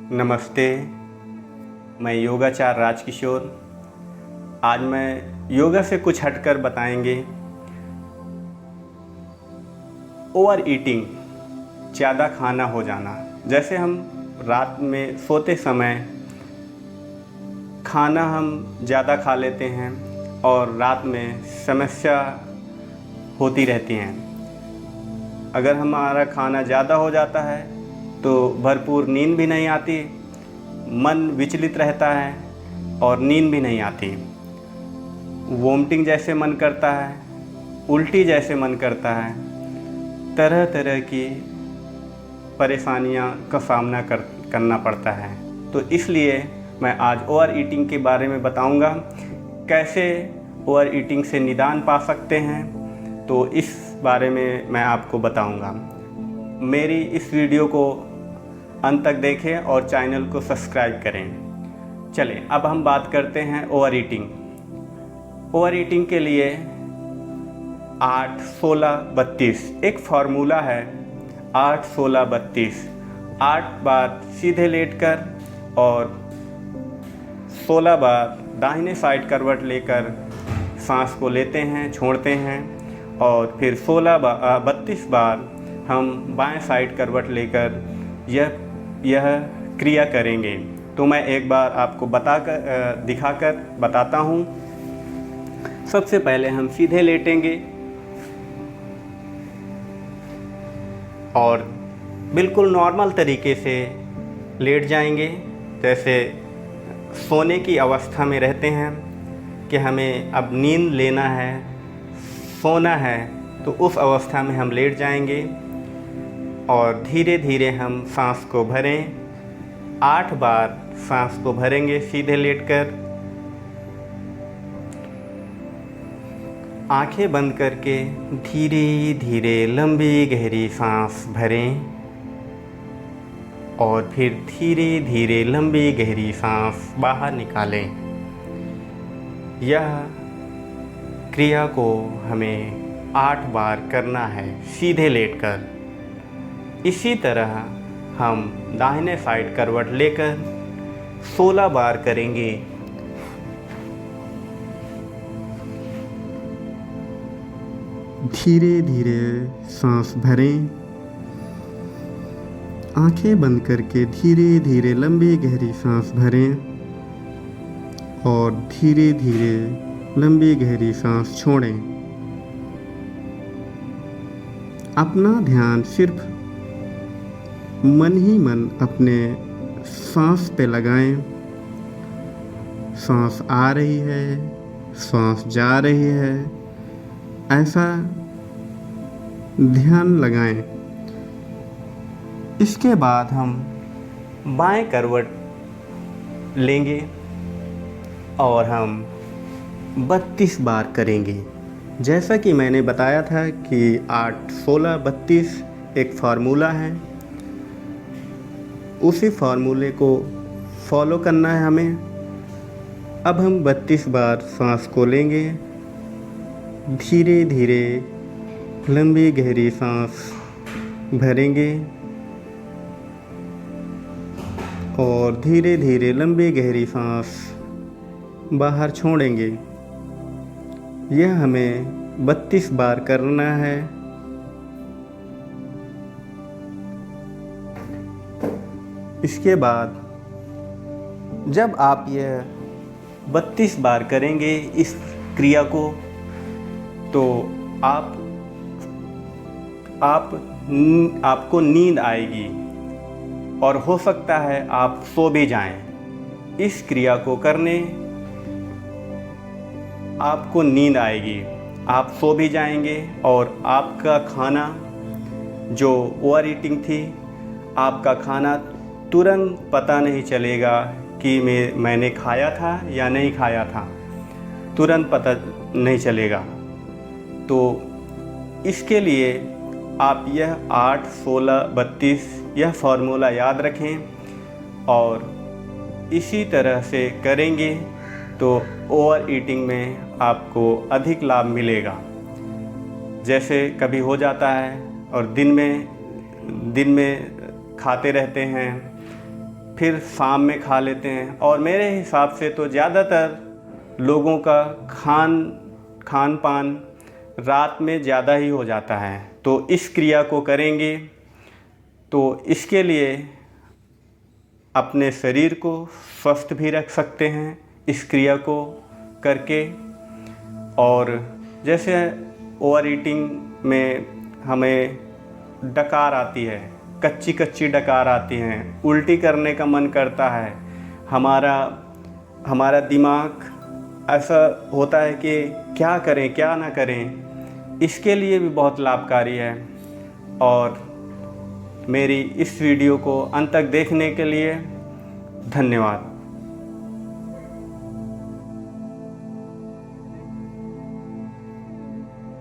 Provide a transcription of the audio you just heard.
नमस्ते। मैं योगाचार्य राजकिशोर। आज मैं योगा से कुछ हटकर बताएंगे ओवर ईटिंग, ज़्यादा खाना हो जाना। जैसे हम रात में सोते समय खाना हम ज़्यादा खा लेते हैं और रात में समस्या होती रहती हैं। अगर हमारा खाना ज़्यादा हो जाता है तो भरपूर नींद भी नहीं आती, मन विचलित रहता है और नींद भी नहीं आती। वोमिटिंग जैसे मन करता है, उल्टी जैसे मन करता है, तरह तरह की परेशानियां का सामना करना पड़ता है। तो इसलिए मैं आज ओवर ईटिंग के बारे में बताऊंगा, कैसे ओवर ईटिंग से निदान पा सकते हैं। तो इस बारे में मैं आपको बताऊंगा। मेरी इस वीडियो को अंत तक देखें और चैनल को सब्सक्राइब करें। चलें, अब हम बात करते हैं ओवर ईटिंग। ओवर ईटिंग के लिए 8, 16, 32 एक फार्मूला है। 8, 16, 32 8 बार सीधे लेटकर और 16 बार दाहिने साइड करवट लेकर सांस को लेते हैं, छोड़ते हैं और फिर 32 बार हम बाएं साइड करवट लेकर यह क्रिया करेंगे। तो मैं एक बार आपको दिखाकर बताता हूँ। सबसे पहले हम सीधे लेटेंगे और बिल्कुल नॉर्मल तरीके से लेट जाएंगे, जैसे सोने की अवस्था में रहते हैं कि हमें अब नींद लेना है, सोना है। तो उस अवस्था में हम लेट जाएंगे और धीरे धीरे हम सांस को भरें। 8 बार सांस को भरेंगे सीधे लेटकर। आंखें बंद करके धीरे धीरे लंबी गहरी सांस भरें और फिर धीरे धीरे लंबी गहरी सांस बाहर निकालें। यह क्रिया को हमें 8 बार करना है सीधे लेटकर। इसी तरह हम दाहिने साइड करवट लेकर 16 बार करेंगे। धीरे धीरे सांस भरें, आंखें बंद करके धीरे धीरे लंबी गहरी सांस भरें और धीरे धीरे लंबी गहरी सांस छोड़ें। अपना ध्यान सिर्फ मन ही मन अपने सांस पे लगाएं। सांस आ रही है, सांस जा रही है, ऐसा ध्यान लगाएं। इसके बाद हम बाएं करवट लेंगे और हम 32 बार करेंगे। जैसा कि मैंने बताया था कि 8, 16, 32 एक फार्मूला है। उसी फार्मूले को फॉलो करना है हमें। अब हम 32 बार सांस को लेंगे, धीरे धीरे लंबी गहरी सांस भरेंगे और धीरे धीरे लंबी गहरी सांस बाहर छोड़ेंगे। यह हमें 32 बार करना है। इसके बाद जब आप यह 32 बार करेंगे इस क्रिया को, तो आपको नींद आएगी और हो सकता है आप सो भी जाएं। इस क्रिया को करने आपको नींद आएगी, आप सो भी जाएंगे और आपका खाना जो ओवर ईटिंग थी, आपका खाना तुरंत पता नहीं चलेगा कि मैंने खाया था या नहीं खाया था, तुरंत पता नहीं चलेगा। तो इसके लिए आप यह 8, 16, 32 यह फार्मूला याद रखें और इसी तरह से करेंगे तो ओवर ईटिंग में आपको अधिक लाभ मिलेगा। जैसे कभी हो जाता है और दिन में खाते रहते हैं, फिर शाम में खा लेते हैं। और मेरे हिसाब से तो ज़्यादातर लोगों का खान पान रात में ज़्यादा ही हो जाता है। तो इस क्रिया को करेंगे तो इसके लिए अपने शरीर को स्वस्थ भी रख सकते हैं इस क्रिया को करके। और जैसे ओवर ईटिंग में हमें डकार आती है, कच्ची कच्ची डकार आती हैं, उल्टी करने का मन करता है, हमारा दिमाग ऐसा होता है कि क्या करें क्या ना करें, इसके लिए भी बहुत लाभकारी है। और मेरी इस वीडियो को अंत तक देखने के लिए धन्यवाद।